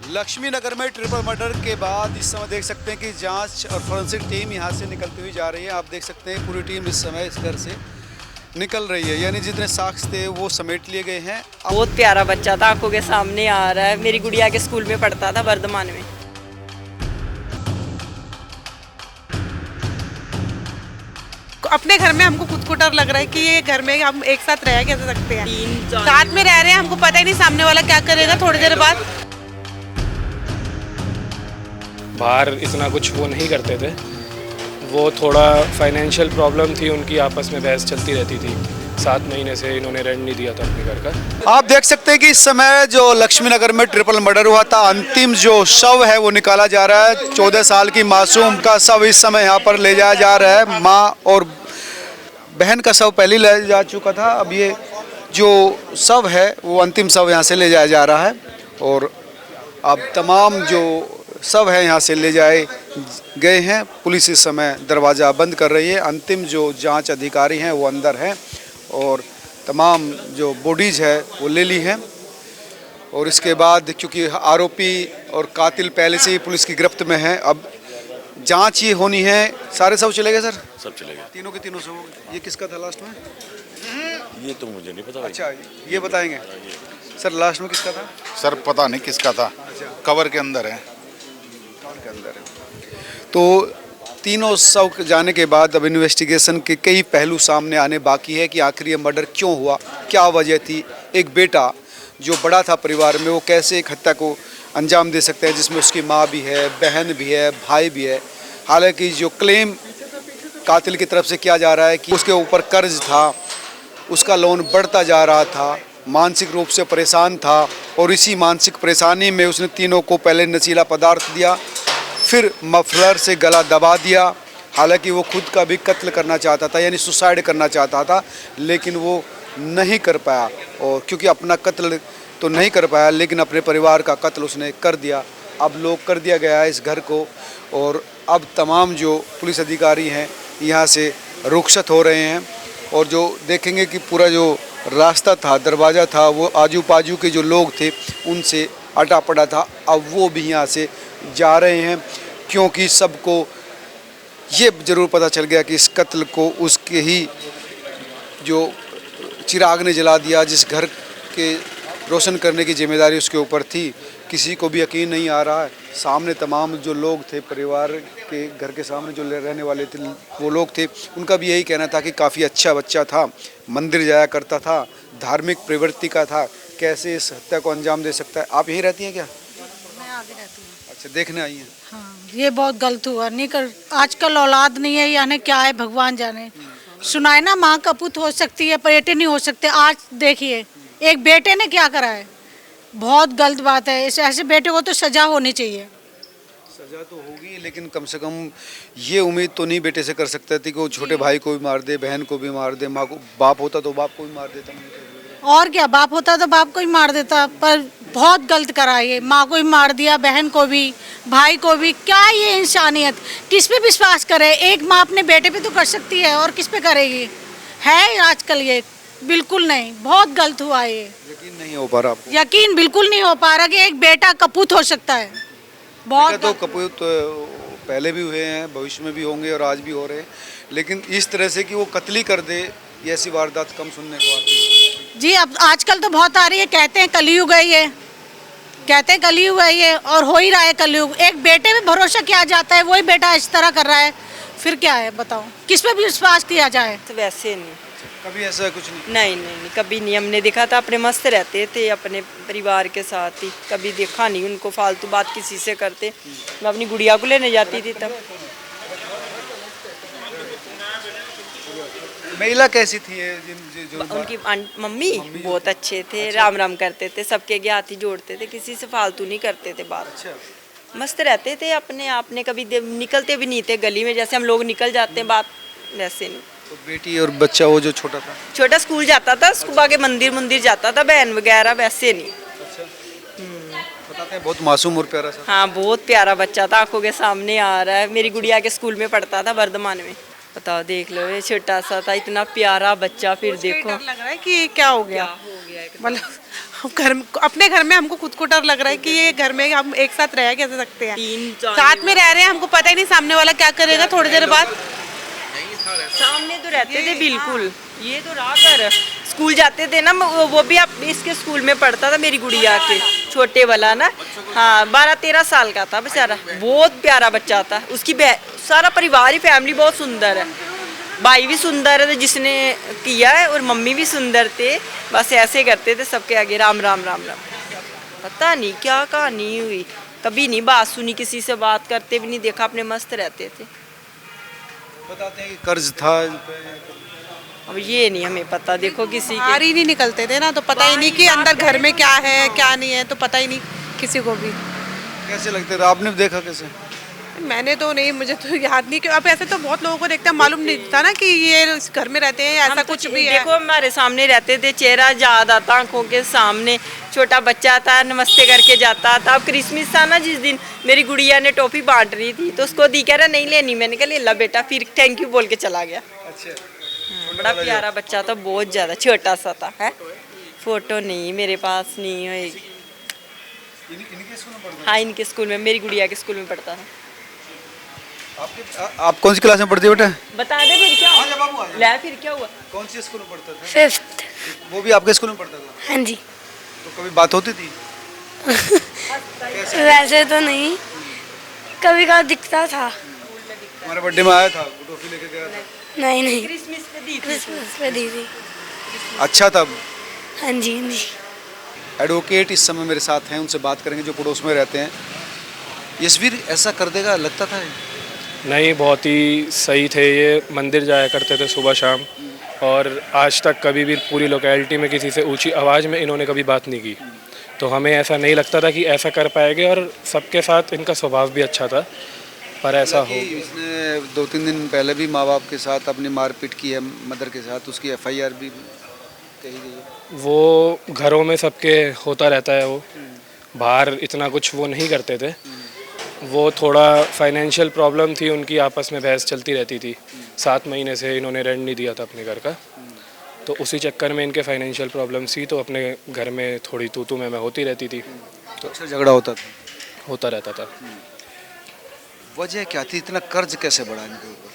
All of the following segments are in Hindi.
लक्ष्मी नगर में ट्रिपल मर्डर के बाद इस समय देख सकते हैं कि जांच और फोरेंसिक टीम यहां से निकलती हुई जा रही है। आप देख सकते हैं पूरी टीम इस समय इस घर से निकल रही है, यानी जितने साक्ष्य थे वो समेट लिए गए हैं। बहुत प्यारा बच्चा था, आंखों के सामने आ रहा है। मेरी गुड़िया के स्कूल में पढ़ता था, वर्धमान में। अपने घर में हमको खुद को डर लग रहा है कि ये घर में हम एक साथ रह कैसे सकते हैं। साथ में रह रहे हैं, हमको पता ही नहीं सामने वाला क्या करेगा थोड़ी देर बाद। बाहर इतना कुछ वो नहीं करते थे, वो थोड़ा फाइनेंशियल प्रॉब्लम थी उनकी, आपस में बहस चलती रहती थी। 7 महीने से इन्होंने रेंट नहीं दिया था अपने घर का। आप देख सकते हैं कि इस समय जो लक्ष्मी नगर में ट्रिपल मर्डर हुआ था, अंतिम जो शव है वो निकाला जा रहा है। 14 साल की मासूम का शव इस समय यहाँ पर ले जाया जा रहा है। माँ और बहन का शव पहले ले जा चुका था, अब ये जो शव है वो अंतिम शव यहाँ से ले जाया जा रहा है। और अब तमाम जो शव है यहाँ से ले जाए गए हैं। पुलिस इस समय दरवाज़ा बंद कर रही है। अंतिम जो जांच अधिकारी हैं वो अंदर हैं और तमाम जो बॉडीज़ है वो ले ली हैं। और इसके बाद क्योंकि आरोपी और कातिल पहले से ही पुलिस की गिरफ्त में है, अब जांच ये होनी है। सारे सब चले गए सर? सब चले गए। तीनों के तीनों सब। ये किसका था लास्ट में? ये तो मुझे नहीं पता भाई। अच्छा, ये बताएंगे सर लास्ट में किसका था? सर पता नहीं किसका था। अच्छा, कवर के अंदर है। कवर के अंदर है। तो तीनों शव जाने के बाद अब इन्वेस्टिगेशन के कई पहलू सामने आने बाकी है कि आखिर ये मर्डर क्यों हुआ, क्या वजह थी। एक बेटा जो बड़ा था परिवार में, वो कैसे एक हत्या को अंजाम दे सकते हैं जिसमें उसकी माँ भी है, बहन भी है, भाई भी है। हालांकि जो क्लेम कातिल की तरफ से किया जा रहा है कि उसके ऊपर कर्ज था, उसका लोन बढ़ता जा रहा था, मानसिक रूप से परेशान था और इसी मानसिक परेशानी में उसने तीनों को पहले नशीला पदार्थ दिया, फिर मफलर से गला दबा दिया। हालांकि वो खुद का भी कत्ल करना चाहता था, यानी सुसाइड करना चाहता था, लेकिन वो नहीं कर पाया। और क्योंकि अपना कत्ल तो नहीं कर पाया, लेकिन अपने परिवार का कत्ल उसने कर दिया। अब लोग कर दिया गया है इस घर को और अब तमाम जो पुलिस अधिकारी हैं यहाँ से रुखसत हो रहे हैं। और जो देखेंगे कि पूरा जो रास्ता था, दरवाज़ा था, वो आजू बाजू के जो लोग थे उनसे अटा पड़ा था। अब वो भी यहाँ से जा रहे हैं क्योंकि सबको ये ज़रूर पता चल गया कि इस कत्ल को उसके ही जो चिराग ने जला दिया, जिस घर के रोशन करने की जिम्मेदारी उसके ऊपर थी। किसी को भी यकीन नहीं आ रहा है। सामने तमाम जो लोग थे, परिवार के घर के सामने जो रहने वाले थे वो लोग थे, उनका भी यही कहना था कि काफ़ी अच्छा बच्चा था, मंदिर जाया करता था, धार्मिक प्रवृत्ति का था, कैसे इस हत्या को अंजाम दे सकता है। आप यहीं रहती हैं क्या? मैं आगे रहती हूँ। अच्छा, देखने आई हैं। हाँ, ये बहुत गलत हुआ। नहीं कर आजकल औलाद नहीं है, यानी क्या है भगवान जाने। सुनाए ना, माँ कपूत हो सकती है, बेटे नहीं हो सकते। आज देखिए एक बेटे ने क्या करा है, बहुत गलत बात है। इस ऐसे बेटे को तो सजा होनी चाहिए। सजा तो होगी, लेकिन कम से कम ये उम्मीद तो नहीं बेटे से कर सकता थी कि वो छोटे भाई को भी मार दे, बहन को भी मार दे, माँ को। बाप होता तो बाप को भी मार देता। और क्या, बाप होता तो बाप को ही मार देता। पर बहुत गलत करा है ये, माँ को भी मार दिया, बहन को भी, भाई को भी। क्या ये इंसानियत, किस पे विश्वास करे? एक माँ अपने बेटे पे तो कर सकती है और किस पे करेगी? है आजकल ये बिल्कुल नहीं, बहुत गलत हुआ ये। यकीन नहीं हो पा रहा आपको? यकीन बिल्कुल नहीं हो पा रहा कि एक बेटा कपूत हो सकता है। बहुत तो कपूत पहले भी हुए हैं, भविष्य में भी होंगे और आज भी हो रहे हैं, लेकिन इस तरह से कि वो कत्ल कर दे, ये ऐसी वारदात कम सुनने को आती है। जी, अब आजकल तो बहुत आ रही है। कहते हैं कलयुग है ये, कहते हैं कलयुग है ये, और हो ही रहा है कलयुग। एक बेटे पे भरोसा किया जाता है, वही बेटा इस तरह कर रहा है, फिर क्या है बताओ, किस पे भी विश्वास किया जाए? तो वैसे नहीं, कभी ऐसा कुछ नहीं? नहीं, कभी नहीं। हमने देखा था, अपने मस्त रहते थे अपने परिवार के साथ ही, कभी देखा नहीं उनको फालतू बात किसी से करते। मैं अपनी गुड़िया को लेने जाती थी तब। महिला कैसी थी ये जो उनकी मम्मी बहुत अच्छे थे, राम राम करते थे, सबके आगे हाथ ही जोड़ते थे, किसी से फालतू नहीं करते थे बात। अच्छा, मस्त रहते थे अपने आप ने, कभी निकलते भी नहीं थे गली में, जैसे हम लोग निकल जाते हैं बात, वैसे नहीं। तो बेटी और बच्चा वो जो छोटा था? छोटा स्कूल जाता था, सुबह के मंदिर जाता था, बहन वगैरह, वैसे नहीं। बताते हैं बहुत मासूम और प्यारा सा। हाँ, बहुत प्यारा बच्चा था, आंखों के सामने आ रहा है। मेरी गुड़िया के स्कूल में पढ़ता था, वर्धमान में। बताओ, देख लो, ये छोटा सा था, इतना प्यारा बच्चा। फिर देखो डर लग रहा है कि क्या हो गया, मतलब अपने घर में हमको खुद को डर लग रहा है कि ये घर में हम एक साथ रह कैसे सकते हैं। तीन चार साथ में रह रहे हैं, हमको पता ही नहीं सामने वाला क्या करेगा थोड़ी देर बाद। सामने तो रहते थे बिल्कुल। ये तो रहा कर स्कूल जाते थे ना, वो भी आप इसके स्कूल में पढ़ता था मेरी गुड़िया के, छोटे वाला ना। हाँ 12-13 साल का था बेचारा, बहुत प्यारा बच्चा था। उसकी सारा परिवार ही फैमिली बहुत सुंदर है, भाई भी सुंदर है जिसने किया है, और मम्मी भी सुंदर थे। बस ऐसे करते थे सबके आगे राम राम राम राम। पता नहीं क्या कहानी हुई, कभी नहीं बात सुनी, किसी से बात करते भी नहीं देखा, अपने मस्त रहते थे। बताते हैं कि कर्ज था। अब ये नहीं हमें पता, देखो किसी के बाहर ही नहीं निकलते थे ना, तो पता ही नहीं कि अंदर घर में क्या है क्या नहीं है, तो पता ही नहीं किसी को भी। कैसे लगते थे, आपने देखा कैसे? मैंने तो नहीं, मुझे तो याद नहीं कि अब ऐसे तो बहुत लोगों को देखते हैं, मालूम नहीं था ना कि ये इस घर में रहते हैं, ऐसा कुछ भी है। देखो हमारे सामने रहते थे, चेहरा याद आता आंखों के सामने। छोटा बच्चा था, नमस्ते करके जाता था। अब क्रिसमस था ना, जिस दिन मेरी गुड़िया ने टॉफी बांट रही थी, तो उसको दी, कह रहा नहीं लेनी। मैंने कहा ले ला बेटा, फिर थैंक यू बोल के चला गया। अच्छा, बड़ा प्यारा बच्चा था, बहुत ज्यादा छोटा सा था। है फोटो नहीं मेरे पास, नहीं होएगी। इनके स्कूल में पढ़ता हाँ इनके स्कूल में, मेरी गुड़िया के स्कूल में पढ़ता था। आप कौन सी क्लास में पढ़ती हो बेटा? बता दे फिर क्या हुआ? ले फिर क्या हुआ? कौन सी स्कूल में पढ़ता था? 5th। वो भी आपके स्कूल में पढ़ता था? हाँ जी। तो कभी बात होती थी? वैसे तो नहीं, कभी कभी दिखता था। हमारे बर्थडे में आया था, टॉफी लेके गया था। नहीं नहीं, क्रिसमस पे दी थी। क्रिसमस पे दी थी। अच्छा था। हाँ जी हाँ जी। एडवोकेट इस समय मेरे साथ हैं, उनसे बात करेंगे जो पड़ोस में रहते हैं। यशवीर ऐसा कर देगा लगता था? नहीं, बहुत ही सही थे ये, मंदिर जाया करते थे सुबह शाम, और आज तक कभी भी पूरी लोकेलिटी में किसी से ऊंची आवाज़ में इन्होंने कभी बात नहीं की। तो हमें ऐसा नहीं लगता था कि ऐसा कर पाएंगे, और सबके साथ इनका स्वभाव भी अच्छा था, पर ऐसा हो। इसने 2-3 दिन पहले भी माँ बाप के साथ अपनी मारपीट की है, मदर के साथ, उसकी FIR भी कही गई है। वो घरों में सबके होता रहता है, वो बाहर इतना कुछ वो नहीं करते थे। वो थोड़ा फाइनेंशियल प्रॉब्लम थी उनकी, आपस में बहस चलती रहती थी। 7 महीने से इन्होंने रेंट नहीं दिया था अपने घर का, तो उसी चक्कर में इनके फाइनेंशियल प्रॉब्लम थी, तो अपने घर में थोड़ी तू मैं होती रहती थी, तो अक्सर झगड़ा होता रहता था। वजह क्या थी, इतना कर्ज कैसे बढ़ा इनके ऊपर?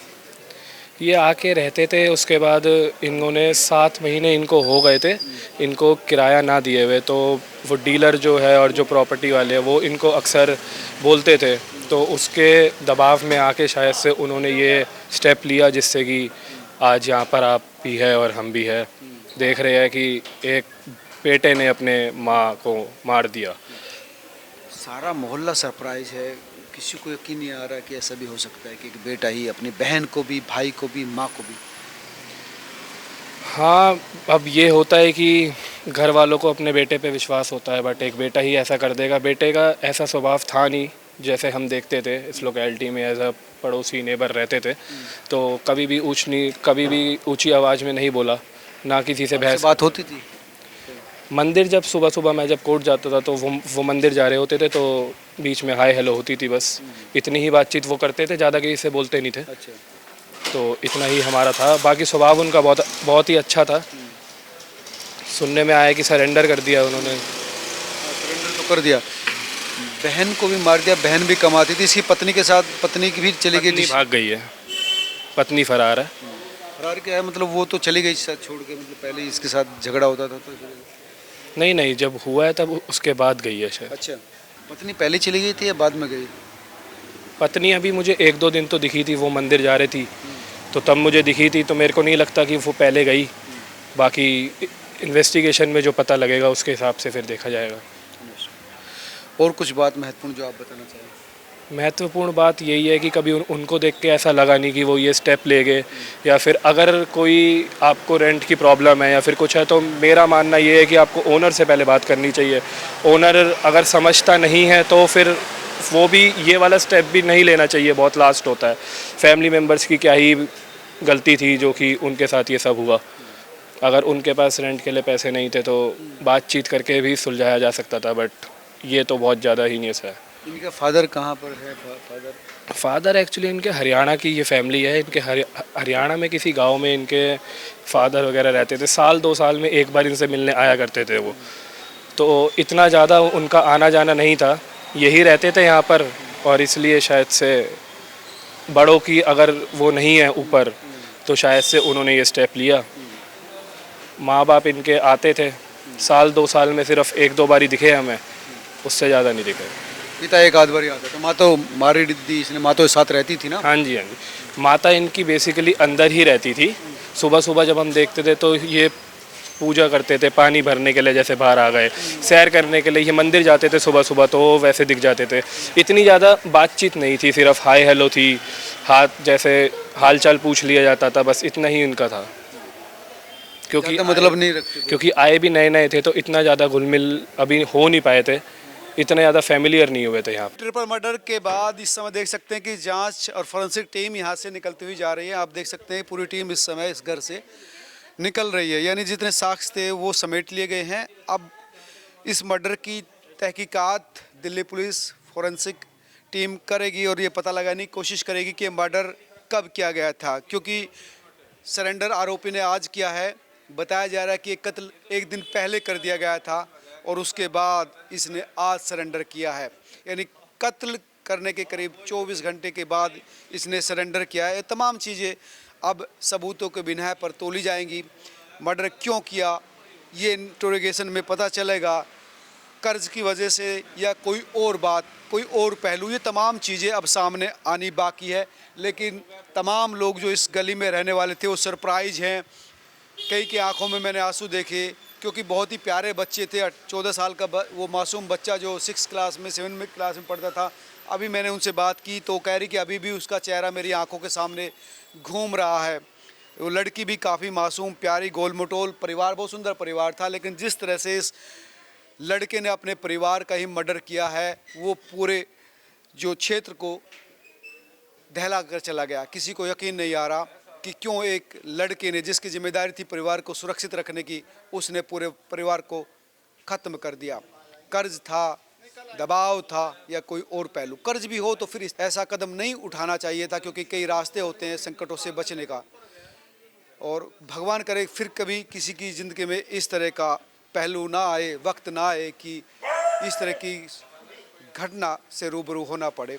ये आके रहते थे, उसके बाद इन्होंने 7 महीने इनको हो गए थे इनको किराया ना दिए हुए, तो वो डीलर जो है और जो प्रॉपर्टी वाले हैं वो इनको अक्सर बोलते थे, तो उसके दबाव में आके शायद से उन्होंने ये स्टेप लिया, जिससे कि आज यहाँ पर आप भी है और हम भी है, देख रहे हैं कि एक बेटे ने अपने माँ को मार दिया। सारा मोहल्ला सरप्राइज है, किसी को यकीन नहीं आ रहा कि ऐसा भी हो सकता है कि एक बेटा ही अपनी बहन को भी, भाई को भी, माँ को भी। हाँ, अब ये होता है कि घर वालों को अपने बेटे पे विश्वास होता है, बट एक बेटा ही ऐसा कर देगा। बेटे का ऐसा स्वभाव था नहीं, जैसे हम देखते थे इस लोकेलिटी में, एज अ पड़ोसी नेबर रहते थे, तो कभी भी ऊंची आवाज़ में नहीं बोला, ना किसी से बहस। बात होती थी? मंदिर जब सुबह मैं जब कोर्ट जाता था, तो वो मंदिर जा रहे होते थे, तो बीच में हाय हेलो होती थी, बस इतनी ही बातचीत वो करते थे, ज़्यादा किसी से बोलते नहीं थे। अच्छा। तो इतना ही हमारा था, बाकी स्वभाव उनका बहुत ही अच्छा था। सुनने में आया कि सरेंडर कर दिया उन्होंने। सरेंडर तो कर दिया, बहन को भी मार दिया। बहन भी कमाती थी, इसकी पत्नी के साथ, पत्नी की भी चली गई, पत्नी भाग गई है, पत्नी फरार है। फरार क्या है मतलब? वो तो चली गई साथ छोड़ के, मतलब पहले इसके साथ झगड़ा होता था तो? नहीं, जब हुआ है तब उसके बाद गई है शायद। अच्छा, पत्नी पहले चली गई थी या बाद में गई? पत्नी अभी मुझे 1-2 दिन तो दिखी थी, वो मंदिर जा रही थी तो तब मुझे दिखी थी, तो मेरे को नहीं लगता कि वो पहले गई। बाकी इन्वेस्टिगेशन में जो पता लगेगा उसके हिसाब से फिर देखा जाएगा। और कुछ बात महत्वपूर्ण जो आप बताना चाहें? महत्वपूर्ण बात यही है कि कभी उनको देख के ऐसा लगा नहीं कि वो ये स्टेप ले गए, या फिर अगर कोई आपको रेंट की प्रॉब्लम है या फिर कुछ है, तो मेरा मानना ये है कि आपको ओनर से पहले बात करनी चाहिए। ओनर अगर समझता नहीं है तो फिर वो भी ये वाला स्टेप भी नहीं लेना चाहिए, बहुत लास्ट होता है। फैमिली मेम्बर्स की क्या ही गलती थी जो कि उनके साथ ये सब हुआ। अगर उनके पास रेंट के लिए पैसे नहीं थे तो बातचीत करके भी सुलझाया जा सकता था, बट ये तो बहुत ज़्यादा ही नहीं है। इनका फादर कहाँ पर है? फादर एक्चुअली इनके हरियाणा की ये फैमिली है। इनके हरियाणा में किसी गांव में इनके फादर वगैरह रहते थे। 1-2 साल में एक बार इनसे मिलने आया करते थे वो। तो इतना ज़्यादा उनका आना जाना नहीं था, यही रहते थे यहाँ पर, और इसलिए शायद से बड़ों की अगर वो नहीं है ऊपर तो शायद से उन्होंने ये स्टेप लिया। माँ बाप इनके आते थे, साल 2 साल में सिर्फ 1-2 बार ही दिखे हमें, उससे ज़्यादा नहीं दिखे। पिता एक आध बार आता तो माँ तो मारी दी इसने, माँ तो साथ रहती थी ना। हाँ जी, हाँ जी। माता इनकी बेसिकली अंदर ही रहती थी। सुबह सुबह जब हम देखते थे तो ये पूजा करते थे, पानी भरने के लिए जैसे बाहर आ गए, सैर करने के लिए ये मंदिर जाते थे सुबह सुबह तो वैसे दिख जाते थे। इतनी ज़्यादा बातचीत नहीं थी, सिर्फ हाय हेलो थी, हाथ जैसे हाल चाल पूछ लिया जाता था, बस इतना ही उनका था। क्योंकि मतलब नहीं रखते थे। क्योंकि आए भी नए नए थे तो इतना ज़्यादा घुल मिल अभी हो नहीं पाए थे, इतने ज़्यादा फैमिलियर नहीं हुए थे यहाँ। ट्रिपल मर्डर के बाद इस समय देख सकते हैं कि जांच और फोरेंसिक टीम यहाँ से निकलती हुई जा रही है। आप देख सकते हैं पूरी टीम इस समय इस घर से निकल रही है, यानी जितने साक्ष्य थे वो समेट लिए गए हैं। अब इस मर्डर की तहकीकात दिल्ली पुलिस फोरेंसिक टीम करेगी और ये पता लगाने की कोशिश करेगी कि मर्डर कब किया गया था, क्योंकि सरेंडर आरोपी ने आज किया है। बताया जा रहा है कि ये कत्ल एक दिन पहले कर दिया गया था और उसके बाद इसने आज सरेंडर किया है, यानी कत्ल करने के करीब 24 घंटे के बाद इसने सरेंडर किया है। ये तमाम चीज़ें अब सबूतों के बिना पर तोली जाएंगी। मर्डर क्यों किया ये इंट्रोगेशन में पता चलेगा, कर्ज की वजह से या कोई और बात, कोई और पहलू, ये तमाम चीज़ें अब सामने आनी बाकी है। लेकिन तमाम लोग जो इस गली में रहने वाले थे वो सरप्राइज हैं। कई की आंखों में मैंने आंसू देखे, क्योंकि बहुत ही प्यारे बच्चे थे। 14 साल का वो मासूम बच्चा जो 6 क्लास में 7 क्लास में पढ़ता था, अभी मैंने उनसे बात की तो कह रही कि अभी भी उसका चेहरा मेरी आंखों के सामने घूम रहा है। वो लड़की भी काफ़ी मासूम प्यारी, गोल मटोल परिवार, बहुत सुंदर परिवार था। लेकिन जिस तरह से इस लड़के ने अपने परिवार का ही मर्डर किया है वो पूरे जो क्षेत्र को दहला कर चला गया। किसी को यकीन नहीं आ रहा कि क्यों एक लड़के ने, जिसकी जिम्मेदारी थी परिवार को सुरक्षित रखने की, उसने पूरे परिवार को ख़त्म कर दिया। कर्ज था, दबाव था या कोई और पहलू। कर्ज भी हो तो फिर ऐसा कदम नहीं उठाना चाहिए था, क्योंकि कई रास्ते होते हैं संकटों से बचने का। और भगवान करे फिर कभी किसी की ज़िंदगी में इस तरह का पहलू ना आए, वक्त ना आए कि इस तरह की घटना से रूबरू होना पड़े।